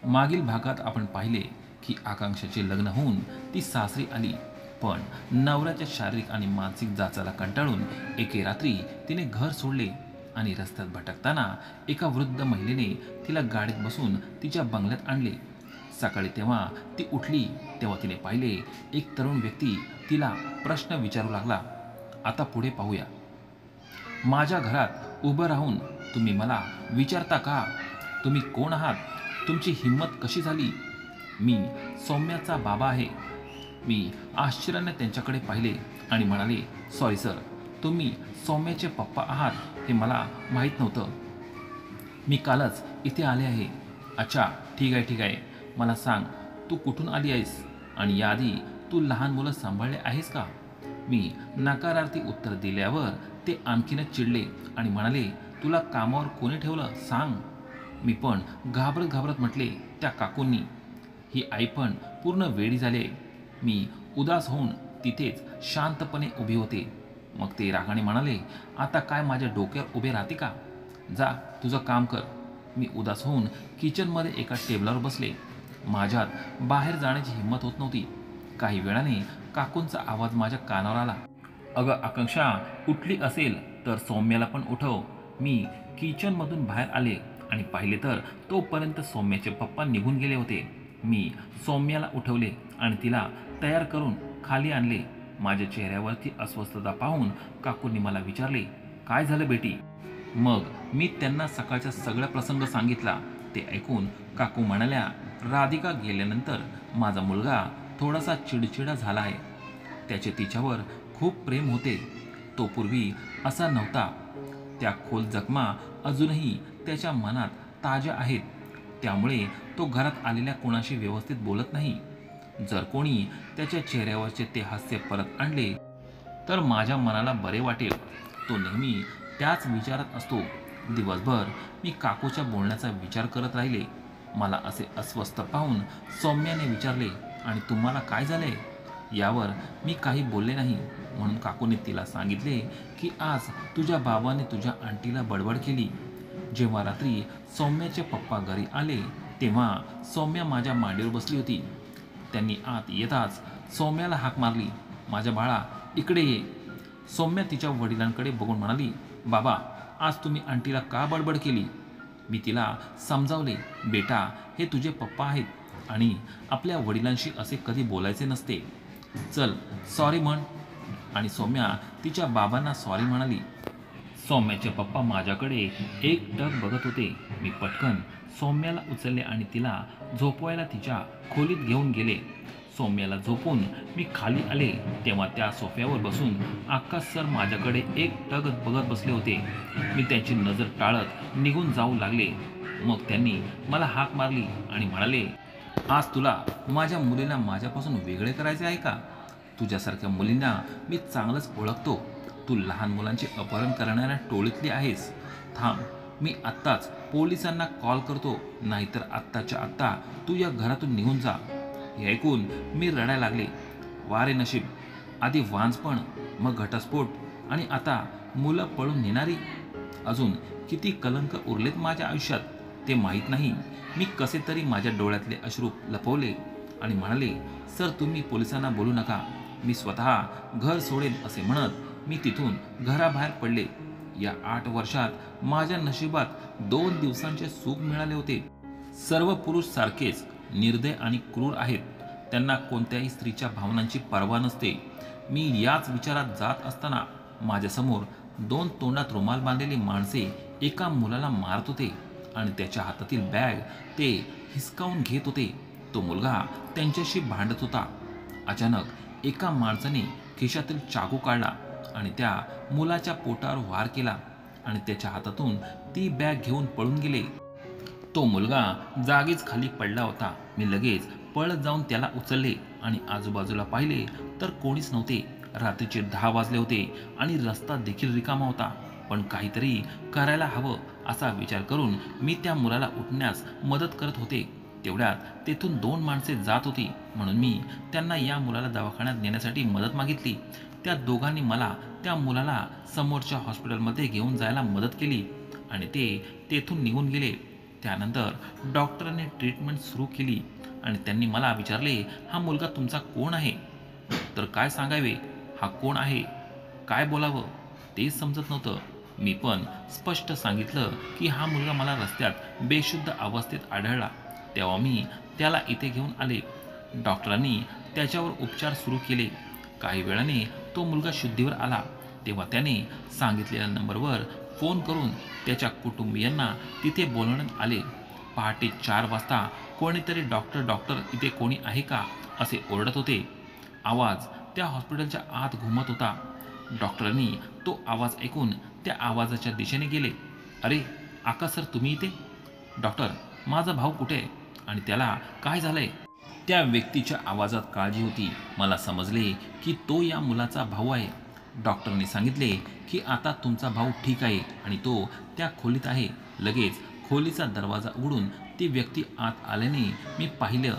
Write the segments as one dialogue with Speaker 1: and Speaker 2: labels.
Speaker 1: मागील भागात आपण पाहिले की आकांक्षाचे लग्न होऊन ती सासरी आली, पण नवऱ्याच्या शारीरिक आणि मानसिक जाचाला कंटाळून एके रात्री तिने घर सोडले आणि रस्त्यात भटकताना एका वृद्ध महिलेने तिला गाडीत बसून तिच्या बंगल्यात आणले. सकाळी तेव्हा ती उठली तेव्हा तिने पाहिले एक तरुण व्यक्ती तिला प्रश्न विचारू लागला. आता पुढे पाहूया. माझ्या घरात उभं राहून तुम्ही मला विचारता का? तुम्ही कोण आहात? तुमची हिंमत कशी झाली? मी सौम्याचा बाबा आहे. मी आश्चर्याने त्यांच्याकडे पाहिले आणि म्हणाले, सॉरी सर, तुम्ही सौम्याचे पप्पा आहात हे मला माहीत नव्हतं. मी कालच इथे आले आहे. अच्छा, ठीक आहे. मला सांग, तू कुठून आली आहेस आणि याआधी तू लहान मुलं सांभाळले आहेस का? मी नकारार्थी उत्तर दिल्यावर ते आणखीनच चिडले आणि म्हणाले, तुला कामावर कोणी ठेवलं सांग. मी पण घाबरत म्हटले, त्या काकूंनी. ही आई पण पूर्ण वेडी झाली. मी उदास होऊन तिथेच शांतपणे उभी होते. मग ते रागाने म्हणाले, आता काय माझ्या डोक्यावर उभे राहते का? जा तुझं काम कर. मी उदास होऊन किचनमध्ये एका टेबलावर बसले. माझ्यात बाहेर जाण्याची हिंमत होत नव्हती. काही वेळाने काकूंचा आवाज माझ्या कानावर आला. अगं आकांक्षा, उठली असेल तर सौम्याला पण उठव. मी किचनमधून बाहेर आले आणि पाहिले तर तोपर्यंत सौम्याचे पप्पा निघून गेले होते. मी सौम्याला उठवले आणि तिला तयार करून खाली आणले. माझ्या चेहऱ्यावरती अस्वस्थता पाहून काकूंनी मला विचारले, काय झालं बेटी? मग मी त्यांना सकाळचा सगळा प्रसंग सांगितला. ते ऐकून काकू म्हणाल्या, राधिका गेल्यानंतर माझा मुलगा थोडासा चिडचिडा झाला आहे. त्याचे तिच्यावर खूप प्रेम होते. तो पूर्वी असा नव्हता. त्या खोल जखमा अजूनही त्याच्या मनात ताज्या आहेत. त्यामुळे तो घरात आलेल्या कोणाशी व्यवस्थित बोलत नाही. जर कोणी त्याच्या चेहऱ्यावरचे ते हास्य परत आणले तर माझ्या मनाला बरे वाटेल. तो नेहमी त्याच विचारात असतो. दिवसभर मी काकूच्या बोलण्याचा विचार करत राहिले. मला असे अस्वस्थ पाहून सौम्याने विचारले, आणि तुम्हाला काय झाले? यावर मी काही बोलले नाही. म्हणून काकूने तिला सांगितले की आज तुझ्या बाबाने तुझ्या आंटीला बडबड केली. जेव्हा रात्री सौम्याचे पप्पा घरी आले तेव्हा सौम्या माझ्या मांडीवर बसली होती. त्यांनी आत येताच सौम्याला हाक मारली, माझ्या बाळा इकडे ये. सौम्या तिच्या वडिलांकडे बघून म्हणाली, बाबा आज तुम्ही आंटीला का बडबड केली? मी तिला समजावले, बेटा हे तुझे पप्पा आहेत आणि आपल्या वडिलांशी असे कधी बोलायचे नसते. चल सॉरी म्हण. आणि सौम्या तिच्या बाबांना सॉरी म्हणाली. सौम्याचे पप्पा माझ्याकडे एकटक बघत होते. मी पटकन सौम्याला उचलले आणि तिला झोपवायला तिच्या खोलीत घेऊन गेले. सौम्याला झोपून मी खाली आले तेव्हा त्या सोफ्यावर बसून आकाश सर माझ्याकडे एकटक बघत बसले होते. मी त्यांची नजर टाळत निघून जाऊ लागले. मग त्यांनी मला हाक मारली आणि म्हणाले, आज तुला माझ्या मुलीला माझ्यापासून वेगळे करायचे आहे का? तुझ्यासारख्या मुलींना मी चांगलंच ओळखतो. तू लहान मुलांचे अपहरण करणाऱ्या टोळीतली आहेस. थांब, मी आत्ताच पोलिसांना कॉल करतो, नाहीतर आत्ताच्या आत्ता तू या घरातून निघून जा. हे ऐकून मी रडायला लागले. वारे नशीब, आधी वांजपण, मग घटस्फोट आणि आता मुलं पळून नेणारी. अजून किती कलंक उरलेत माझ्या आयुष्यात ते माहीत नाही. मी कसे तरी माझ्या डोळ्यातले अश्रू लपवले आणि म्हणाले, सर तुम्ही पोलिसांना बोलू नका. मी स्वतः घर सोडेन असे म्हणत मी तिथून घराबाहेर पडले. या 8 वर्षात माझ्या नशिबात 2 दिवसांचे सुख मिळाले होते. सर्व पुरुष सारखेच निर्दय आणि क्रूर आहेत. त्यांना कोणत्याही स्त्रीच्या भावनांची पर्वा नसते. मी याच विचारात जात असताना माझ्यासमोर 2 तोंडात रुमाल बांधलेली माणसे एका मुलाला मारत होते आणि त्याच्या हातातील बॅग ते हिसकावून घेत होते. तो मुलगा त्यांच्याशी भांडत होता. अचानक एका माणसाने खिशातील चाकू काढला आणि त्या मुलाच्या पोटावर वार केला आणि त्याच्या हातातून ती बॅग घेऊन पळून गेले. तो मुलगा जागीच खाली पडला होता. मी लगेच पळत जाऊन त्याला उचलले आणि आजूबाजूला पाहिले तर कोणीच नव्हते. रात्रीचे 10 वाजले होते आणि रस्ता देखील रिकामा होता. पण काहीतरी करायला हवं असा विचार करून मी त्या मुलाला उठण्यास मदत करत होते. तेवढ्यात तेथून 2 माणसे जात होती म्हणून मी त्यांना या मुलाला दवाखान्यात नेण्यासाठी मदत मागितली. त्या दोघांनी मला त्या मुलाला समोरच्या हॉस्पिटलमध्ये घेऊन जायला मदत केली आणि ते तेथून निघून गेले. त्यानंतर डॉक्टरांनी ट्रीटमेंट सुरू केली आणि त्यांनी मला विचारले, हा मुलगा तुमचा कोण आहे? तर काय सांगावे, हा कोण आहे, काय बोलावं तेच समजत नव्हतं. मी पण स्पष्ट सांगितलं की हा मुलगा मला रस्त्यात बेशुद्ध अवस्थेत आढळला, तेव्हा मी त्याला इथे घेऊन आले. डॉक्टरांनी त्याच्यावर उपचार सुरू केले. काही वेळाने तो मुलगा शुद्धीवर आला, तेव्हा त्याने सांगितलेल्या नंबरवर फोन करून त्याच्या कुटुंबियांना तिथे बोलवण्यात आले. पहाटे 4 वाजता कोणीतरी डॉक्टर डॉक्टर इथे कोणी आहे का असे ओरडत होते. आवाज त्या हॉस्पिटलच्या आत घुमत होता. डॉक्टरांनी तो आवाज ऐकून त्या आवाजाच्या दिशेने गेले. अरे आकाश सर, तुम्ही इथे? डॉक्टर, माझा भाऊ कुठे आहे आणि त्याला काय झालंय? त्या व्यक्तीच्या आवाजात काळजी होती. मला समजले की तो या मुलाचा भाऊ आहे. डॉक्टरने सांगितले की आता तुमचा भाऊ ठीक आहे आणि तो त्या खोलीत आहे. लगेच खोलीचा दरवाजा उघडून ती व्यक्ती आत आल्याने मी पाहिलं.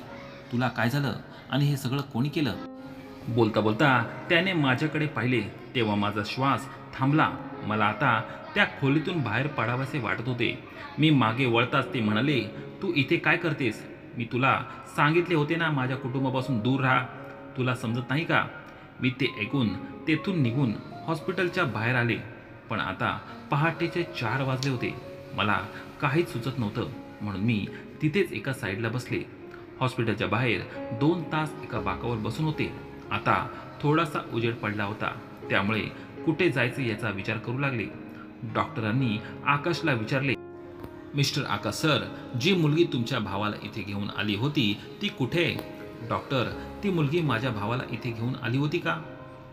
Speaker 1: तुला काय झालं आणि हे सगळं कोणी केलं? बोलता बोलता त्याने माझ्याकडे पाहिले, तेव्हा माझा श्वास थांबला. मला आता त्या खोलीतून बाहेर पडावेसे वाटत होते. मी मागे वळताच ते म्हणाले, तू इथे काय करतेस? मी तुला सांगितले होते ना माझ्या कुटुंबापासून दूर राहा, तुला समजत नाही का? मी ते ऐकून तेथून निघून हॉस्पिटलच्या बाहेर आले. पण आता पहाटेचे 4 वाजले होते. मला काहीच सुचत नव्हतं, म्हणून मी तिथेच एका साईडला बसले. हॉस्पिटलच्या बाहेर 2 तास एका बाकावर बसून होते. आता थोडासा उजेड पडला होता, त्यामुळे कुठे जायचं याचा विचार करू लागले. डॉक्टरांनी आकाशला विचारले, मिस्टर आकाश सर, जी मुलगी तुमच्या भावाला इथे घेऊन आली होती ती कुठे? डॉक्टर, ती मुलगी माझ्या भावाला इथे घेऊन आली होती का?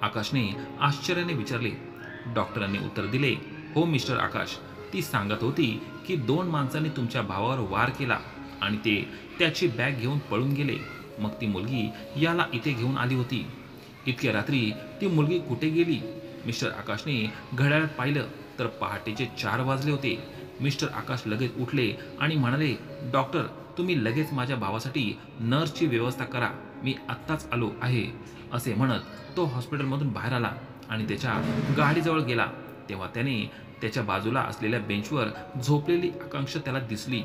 Speaker 1: आकाशने आश्चर्याने विचारले. डॉक्टरांनी उत्तर दिले, हो मिस्टर आकाश, ती सांगत होती की 2 माणसांनी तुमच्या भावावर वार केला आणि ते त्याची बॅग घेऊन पळून गेले. मग ती मुलगी याला इथे घेऊन आली होती. इतक्या रात्री ती मुलगी कुठे गेली? मिस्टर आकाशने घड्याळात पाहिलं तर पहाटेचे 4 वाजले होते. मिस्टर आकाश लगेच उठले आणि म्हणाले, डॉक्टर, तुम्ही लगेच माझ्या भावासाठी नर्सची व्यवस्था करा, मी आत्ताच आलो आहे. असे म्हणत तो हॉस्पिटलमधून बाहेर आला आणि त्याच्या गाडीजवळ गेला. तेव्हा त्याने त्याच्या बाजूला असलेल्या बेंचवर झोपलेली आकांक्षा त्याला दिसली.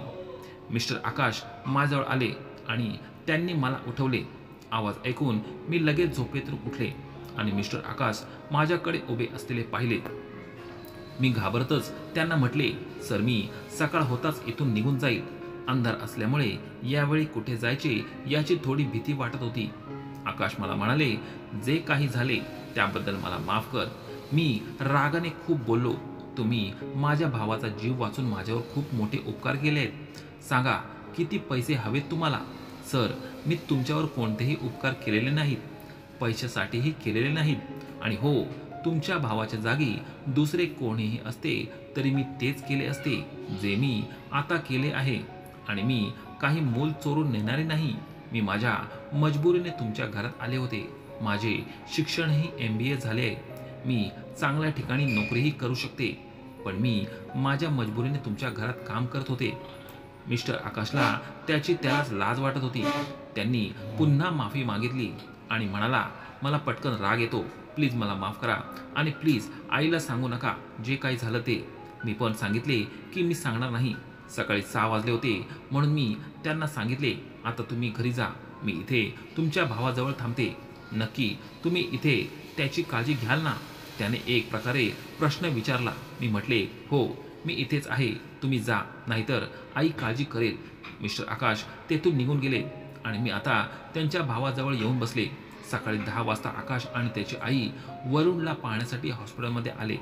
Speaker 1: मिस्टर आकाश माझ्याजवळ आले आणि त्यांनी मला उठवले. आवाज ऐकून मी लगेच झोपेतून उठले आणि मिस्टर आकाश माझ्याकडे उभे असलेले पाहिले. मी घाबरतच त्यांना म्हटले, सर, मी सकाळ होताच इथून निघून जाईल. अंधार असल्यामुळे यावेळी कुठे जायचे याची थोडी भीती वाटत होती. आकाश मला म्हणाले, जे काही झाले त्याबद्दल मला माफ कर. मी रागाने खूप बोललो. तुम्ही माझ्या भावाचा जीव वाचून माझ्यावर खूप मोठे उपकार केले आहेत. सांगा, किती पैसे हवेत तुम्हाला? सर, मी तुमच्यावर कोणतेही उपकार केलेले नाहीत, पैशासाठीही केलेले नाहीत. आणि हो, तुमच्या भावाच्या जागी दुसरे कोणीही असते तरी मी तेच केले असते जे मी आता केले आहे. आणि मी काही मूल चोरून नेणारे नाही. मी माझ्या मजबुरीने तुमच्या घरात आले होते. माझे शिक्षणही MBA झाले आहे. मी चांगल्या ठिकाणी नोकरीही करू शकते, पण मी माझ्या मजबुरीने तुमच्या घरात काम करत होते. मिस्टर आकाशला त्यालाच लाज वाटत होती. त्यांनी पुन्हा माफी मागितली आणि म्हणाला, मला पटकन राग येतो, प्लीज मला माफ करा आणि प्लीज आईला सांगू नका जे काही झालं ते. मी पण सांगितले की मी सांगणार नाही. सकाळी 6 वाजले होते म्हणून मी त्यांना सांगितले, आता तुम्ही घरी जा, मी इथे तुमच्या भावाजवळ थांबते. नक्की तुम्ही इथे त्याची काळजी घ्याल ना? त्याने एक प्रकारे प्रश्न विचारला. मी म्हटले, हो, मी इथेच आहे, तुम्ही जा, नाहीतर आई काळजी करेल. मिस्टर आकाश तेथून निघून गेले आणि मी आता त्यांच्या भावाजवळ येऊन बसले. सकाळी 10 वाजता आकाश आणि त्याची आई वरुणला पाहण्यासाठी हॉस्पिटलमध्ये आले.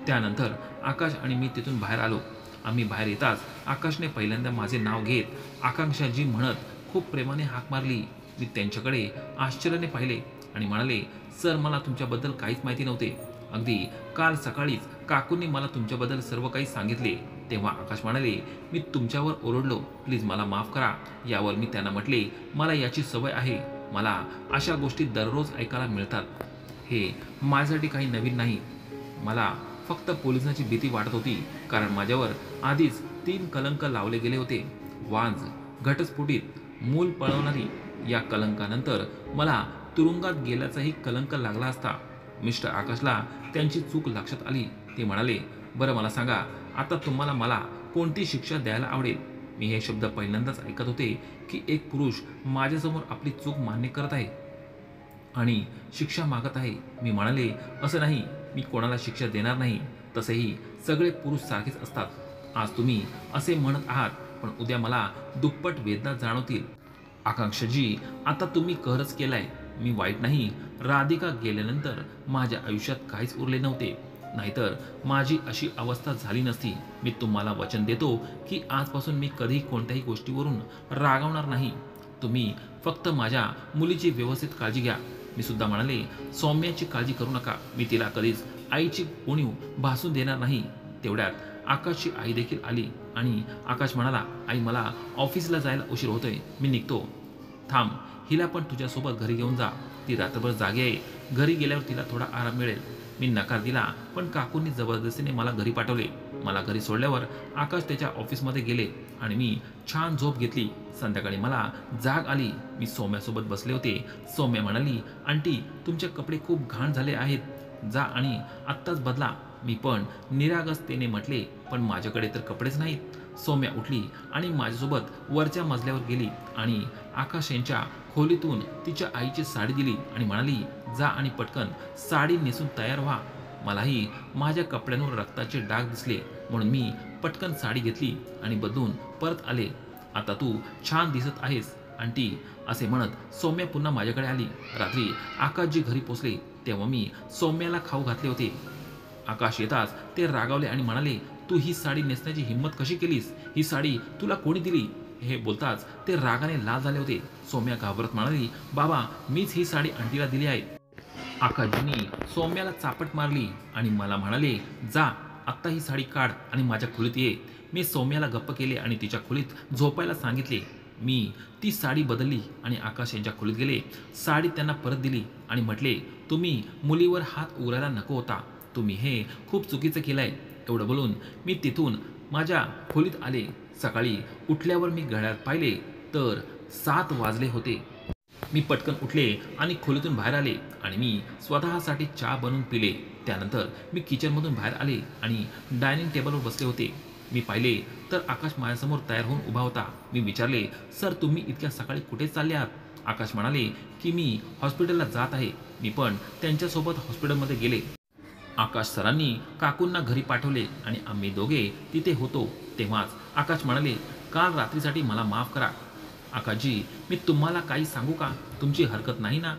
Speaker 1: त्यानंतर आकाश आणि मी तिथून बाहेर आलो. आम्ही बाहेर येताच आकाशने पहिल्यांदा माझे नाव घेत आकांक्षाजी म्हणत खूप प्रेमाने हाक मारली. मी त्यांच्याकडे आश्चर्याने पाहिले आणि म्हणाले, सर, मला तुमच्याबद्दल काहीच माहिती नव्हते. अगदी काल सकाळीच काकूंनी मला तुमच्याबद्दल सर्व काही सांगितले. तेव्हा आकाश म्हणाले, मी तुमच्यावर ओरडलो, प्लीज मला माफ करा. यावर मी त्यांना म्हटले, मला याची सवय आहे, मला अशा गोष्टी दररोज ऐकायला मिळतात. हे माझ्यासाठी काही नवीन नाही. मला फक्त पोलिसांची भीती वाटत होती, कारण माझ्यावर आधीच 3 कलंक लावले गेले होते. वांज, घटस्फोटित, मूल पळवणारी. या कलंकानंतर मला तुरुंगात गेल्याचाही कलंक लागला असता. मिस्टर आकाशला त्यांची चूक लक्षात आली. ते म्हणाले, बरं मला सांगा, आता तुम्हाला मला कोणती शिक्षा द्यायला आवडेल? मी हे शब्द पहिल्यांदाच ऐकत होते की एक पुरुष माझ्यासमोर आपली चूक मान्य करत आहे आणि शिक्षा मागत आहे. मी म्हणाले, असं नाही, मी कोणाला शिक्षा देणार नाही. तसेही सगळे पुरुष सारखेच असतात. आज तुम्ही असे म्हणत आहात, पण उद्या मला दुप्पट वेदना जाणवतील. आकांक्षाजी, आता तुम्ही कहरच केलाय. मी वाईट नाही. राधिका गेल्यानंतर माझ्या आयुष्यात काहीच उरले नव्हते. नाहीतर माझी अशी अवस्था झाली नसती. मी तुम्हाला वचन देतो की आजपासून मी कधीही कोणत्याही गोष्टीवरून रागावणार नाही. तुम्ही फक्त माझ्या मुलीची व्यवस्थित काळजी घ्या. मी सुद्धा म्हणाले, सौम्याची काळजी करू नका. मी तिला कधीच आईची उणीव भासून देणार नाही. तेवढ्यात आकाशची आई देखील आली आणि आकाश म्हणाला, आई मला ऑफिसला जायला उशीर होतोय, मी निघतो. थांब, हिला पण तुझ्यासोबत घरी घेऊन जा. ती रात्रभर जागी आहे. घरी गेल्यावर तिला थोडा आराम मिळेल. मी नकार दिला, पण काकूंनी जबरदस्तीने मला घरी पाठवले. मला घरी सोडल्यावर आकाश त्याच्या ऑफिसमध्ये गेले आणि मी छान झोप घेतली. संध्याकाळी मला जाग आली. मी सौम्यासोबत बसले होते. सौम्या म्हणाली, आंटी तुमचे कपडे खूप घाण झाले आहेत, जा आणि आत्ताच बदला. मी पण निरागसतेने म्हटले, पण माझ्याकडे तर कपडेच नाहीत. सौम्या उठली आणि माझ्यासोबत वरच्या मजल्यावर गेली आणि आकाश यांच्या खोलीतून तिच्या आईची साडी दिली आणि म्हणाली, जा आणि पटकन साडी नेसून तयार व्हा. मलाही माझ्या कपड्यांवर रक्ताचे डाग दिसले, म्हणून मी पटकन साडी घेतली आणि बदलून परत आले. आता तू छान दिसत आहेस आंटी, असे म्हणत सौम्या पुन्हा माझ्याकडे आली. रात्री आकाशजी घरी पोचले तेव्हा मी सौम्याला खाऊ घातले होते. आकाश येताच ते रागावले आणि म्हणाले, तू ही साडी नेसण्याची हिंमत कशी केलीस? ही साडी तुला कोणी दिली? हे बोलताच ते रागाने लाल झाले होते. सौम्या घाबरत म्हणाली, बाबा मीच ही साडी आंटीला दिली आहे. आकाशजींनी सौम्याला चापट मारली आणि मला म्हणाले, जा आत्ता ही साडी काढ आणि माझ्या खोलीत ये. मी सौम्याला गप्प केले आणि तिच्या खोलीत झोपायला सांगितले. मी ती साडी बदलली आणि आकाश यांच्या खोलीत गेले. साडी त्यांना परत दिली आणि म्हटले, तुम्ही मुलीवर हात उघडायला नको होता. तुम्ही हे खूप चुकीचं केलंय. एवढं बोलून मी तिथून माझ्या खोलीत आले. सकाळी उठल्यावर मी घड्याळात पाहिले तर 7 वाजले होते. मी पटकन उठले आणि खोलीतून बाहेर आले आणि मी स्वतःसाठी चहा बनवून पिले. त्यानंतर मी किचनमधून बाहेर आले आणि डायनिंग टेबलवर बसले होते. मी पाहिले तर आकाश माझ्यासमोर तयार होऊन उभा होता. मी विचारले, सर तुम्ही इतक्या सकाळी कुठे चालले आहात? आकाश म्हणाले की मी हॉस्पिटलला जात आहे. मी पण त्यांच्यासोबत हॉस्पिटलमध्ये गेले. आकाश सरांनी काकूंना घरी पाठवले आणि आम्ही दोघे तिथे होतो. तेव्हाच आकाश म्हणाले, काल रात्रीसाठी मला माफ करा. आकाशजी, मी तुम्हाला काही सांगू का? तुमची हरकत नाही ना?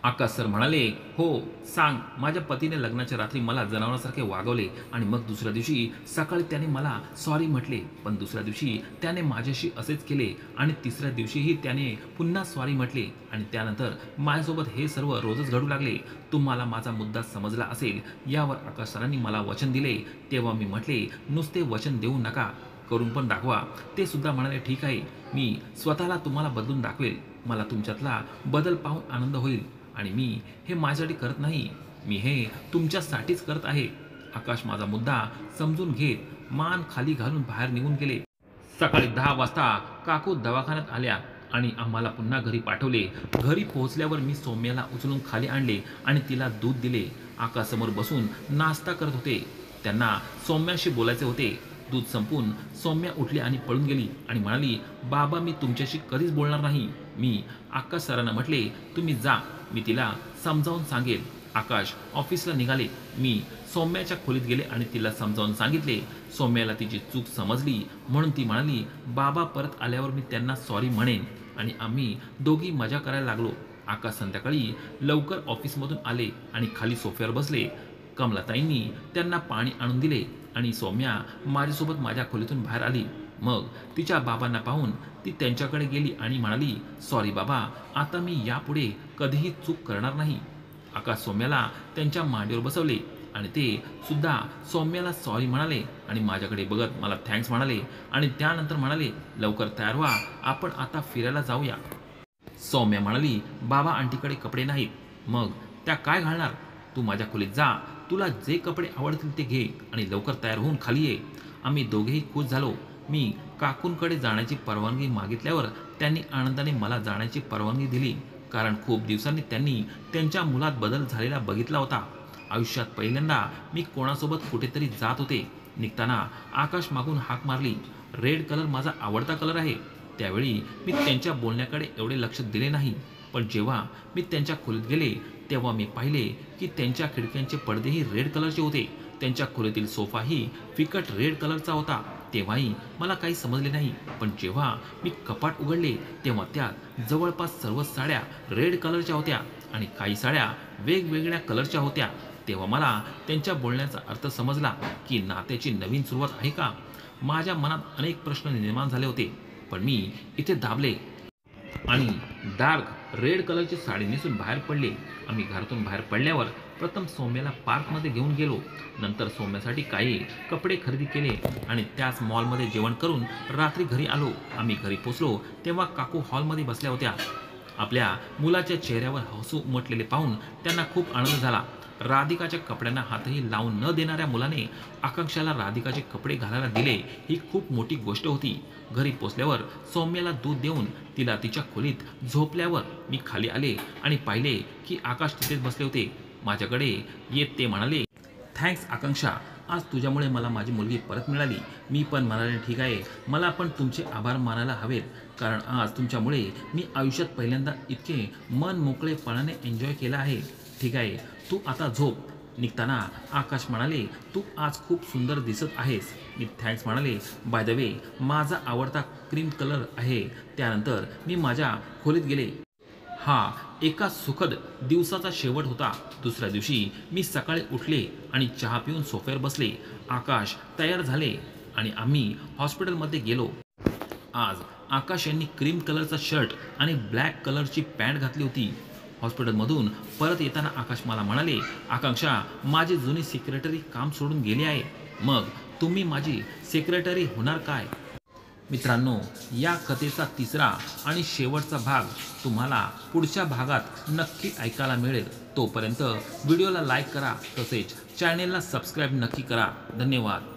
Speaker 1: आकाश सर म्हणाले, हो सांग. माझ्या पतीने लग्नाच्या रात्री मला जनावरांसारखे वागवले आणि मग दुसऱ्या दिवशी सकाळी त्याने मला सॉरी म्हटले, पण दुसऱ्या दिवशी त्याने माझ्याशी असेच केले आणि तिसऱ्या दिवशीही त्याने पुन्हा सॉरी म्हटले आणि त्यानंतर माझ्यासोबत हे सर्व रोजच घडू लागले. तुम्हाला माझा मुद्दा समजला असेल. यावर आकाश सरांनी मला वचन दिले. तेव्हा मी म्हटले, नुसते वचन देऊ नका, करून पण दाखवा. ते सुद्धा म्हणाले, ठीक आहे, मी स्वतःला तुम्हाला बदलून दाखवेल. मला तुमच्यातला बदल पाहून आनंद होईल आणि मी हे माझ्यासाठी करत नाही, मी हे तुमच्यासाठीच करत आहे. आकाश माझा मुद्दा समजून घेत मान खाली घालून बाहेर निघून गेले. सकाळी 10 वाजता काकू दवाखान्यात आल्या आणि आम्हाला पुन्हा घरी पाठवले. घरी पोहोचल्यावर मी सौम्याला उचलून खाली आणले आणि तिला दूध दिले. आकाशसमोर बसून नाश्ता करत होते. त्यांना सौम्याशी बोलायचे होते. दूध संपून सौम्या उठली आणि पळून गेली आणि म्हणाली, बाबा मी तुमच्याशी कधीच बोलणार नाही. मी आकाश सरांना म्हटले, तुम्ही जा, मी तिला समजावून सांगेल. आकाश ऑफिसला निघाले. मी सौम्याच्या खोलीत गेले आणि तिला समजावून सांगितले. सौम्याला तिची चूक समजली म्हणून ती म्हणाली, बाबा परत आल्यावर मी त्यांना सॉरी म्हणेन आणि आम्ही दोघी मजा करायला लागलो. आकाश संध्याकाळी लवकर ऑफिसमधून आले आणि खाली सोफ्यावर बसले. कमलाताईंनी त्यांना पाणी आणून दिले आणि सौम्या माझ्यासोबत माझ्या खोलीतून बाहेर आली. मग तिच्या बाबांना पाहून ती त्यांच्याकडे गेली आणि म्हणाली, सॉरी बाबा, आता मी यापुढे कधीही चूक करणार नाही. आकाश सौम्याला त्यांच्या मांडीवर बसवले आणि ते सुद्धा सौम्याला सॉरी म्हणाले आणि माझ्याकडे बघत मला थँक्स म्हणाले आणि त्यानंतर म्हणाले, लवकर तयार व्हा, आपण आता फिरायला जाऊया. सौम्या म्हणाली, बाबा आंटीकडे कपडे नाहीत. मग त्या काय घालणार? तू माझ्या खोलीत जा, तुला जे कपडे आवडतील ते घे आणि लवकर तयार होऊन खाली ये. आम्ही दोघेही खुश झालो. मी काकूंकडे जाण्याची परवानगी मागितल्यावर त्यांनी आनंदाने मला जाण्याची परवानगी दिली, कारण खूप दिवसांनी त्यांनी त्यांच्या मुलात बदल झालेला बघितला होता. आयुष्यात पहिल्यांदा मी कोणासोबत कुठेतरी जात होते. निघताना आकाश मागून हाक मारली रेड कलर माझा आवडता कलर आहे. त्यावेळी मी त्यांच्या बोलण्याकडे एवढे लक्ष दिले नाही. पण जेव्हा मी त्यांच्या खोलीत गेले, तेव्हा मी पाहिले की त्यांच्या खिडक्यांचे पडदेही रेड कलरचे होते. त्यांच्या खोलीतील सोफाही फिकट रेड कलरचा होता. तेव्हाही मला काही समजले नाही. पण जेव्हा मी कपाट उघडले, तेव्हा त्यात जवळपास सर्व साड्या रेड कलरच्या होत्या आणि काही साड्या वेगवेगळ्या कलरच्या होत्या. तेव्हा मला त्यांच्या बोलण्याचा अर्थ समजला की नात्याची नवीन सुरुवात आहे का? माझ्या मनात अनेक प्रश्न निर्माण झाले होते. पण मी इथे दाबले आणि डार्क रेड कलरची साडी नेसून बाहेर पडले. आम्ही घरातून बाहेर पडल्यावर प्रथम सौम्याला पार्कमध्ये घेऊन गेलो. नंतर सौम्यासाठी काही कपडे खरेदी केले आणि त्याच मॉलमध्ये जेवण करून रात्री घरी आलो. आम्ही घरी पोचलो तेव्हा काकू हॉलमध्ये बसल्या होत्या. आपल्या मुलाच्या चेहऱ्यावर हसू उमटलेले पाहून त्यांना खूप आनंद झाला. राधिकाच्या कपड्यांना हातही लावून न देणाऱ्या मुलाने आकांक्षाला राधिकाचे कपडे घालायला दिले, ही खूप मोठी गोष्ट होती. घरी पोचल्यावर सौम्याला दूध देऊन तिला तिच्या खोलीत झोपल्यावर मी खाली आले आणि पाहिले की आकाश तिथेच बसले होते. माझ्याकडे येत ते म्हणाले, थँक्स आकांक्षा, आज तुझ्यामुळे मला माझी मुलगी परत मिळाली. मी पण म्हणाले, ठीक आहे, मला पण तुमचे आभार मानायला हवेत, कारण आज तुमच्यामुळे मी आयुष्यात पहिल्यांदा इतके मन मोकळेपणाने एन्जॉय केलं आहे. ठीक आहे, तू आता झोप. निघताना आकाश म्हणाले, तू आज खूप सुंदर दिसत आहेस. मी थँक्स म्हणाले. बाय द वे, माझा आवडता क्रीम कलर आहे. त्यानंतर मी माझ्या खोलीत गेले. हा एका सुखद दिवसाचा शेवट होता. दुसऱ्या दिवशी मी सकाळी उठले आणि चहा पिऊन सोफ्यावर बसले. आकाश तयार झाले आणि आम्ही हॉस्पिटलमध्ये गेलो. आज आकाश यांनी क्रीम कलरचा शर्ट आणि ब्लॅक कलरची पॅन्ट घातली होती. हॉस्पिटलमधून परत येताना आकाश मला म्हणाले, आकांक्षा, माझी जुनी सेक्रेटरी काम सोडून गेली आहे. मग तुम्ही माझी सेक्रेटरी होणार काय? मित्रांनो, या कथेचा तिसरा आणि शेवटचा भाग तुम्हाला पुढच्या भागात नक्की ऐकायला मिळेल. तोपर्यंत व्हिडिओला लाईक करा, तसेच चॅनेलला सबस्क्राईब नक्की करा. धन्यवाद.